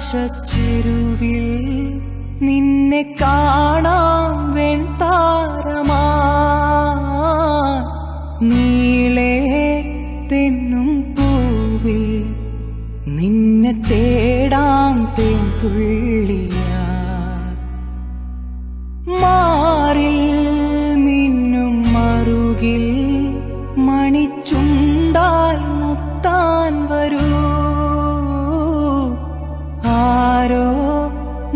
ആകാശച്ചെരുവിൽ നിന്നെ കാണാം വെൺതാരമാ നീളേ തെന്നും പൂവിൽ നിന്നെ തേടാം തേൻതുള്ളിയാ മാറിൽ മിന്നും മറുകിൽ മണിച്ചുണ്ടാൽ മുത്താൻ വരൂ ആരോ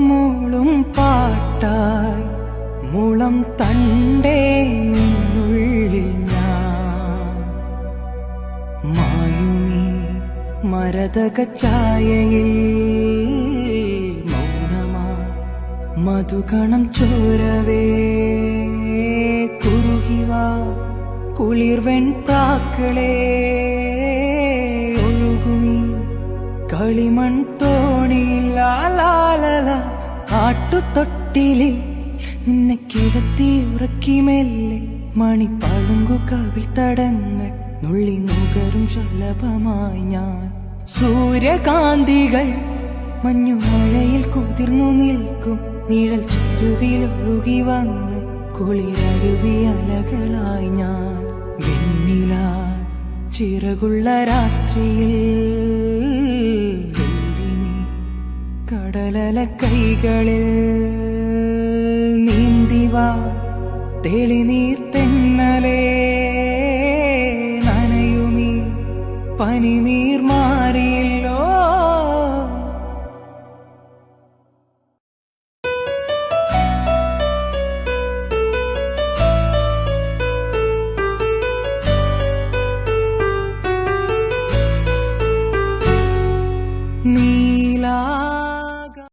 മൂളും പാട്ടായി മുളം തണ്ടേ നിന്നുള്ളിൽ ഞാൻ മായുമീ മരതകച്ചായയിൽ മൗനമാ മധുകണം ചോരവേ കുറുകിവാ കുളിർവെൺ പ്രാക്കളേ ഒഴുകുമീ കളിമൺ തോണിയിൽ ലാലാലല ആട്ടുതൊട്ടിലിൽ നിന്നെ കിടത്തി ഉറക്കി മെല്ലെ മണിപ്പളുങ്കു കവിൾ തടങ്ങൾ നുള്ളി നുകരും ശലഭമായി ഞാൻ സൂര്യകാന്തികൾ മഞ്ഞുമഴയിൽ കുതിർന്നു നിൽക്കും നിഴൽ ചെരുവിലൊഴുകി വന്ന് കുളിരരുവി അലകളായി ഞാൻ വെണ്ണില ചിറകുള്ള രാത്രിയിൽ കടലല കൈകളിൽ നീന്തിവാ തെളിനീർ തെന്നലേ നനയുമീ പനിനീർ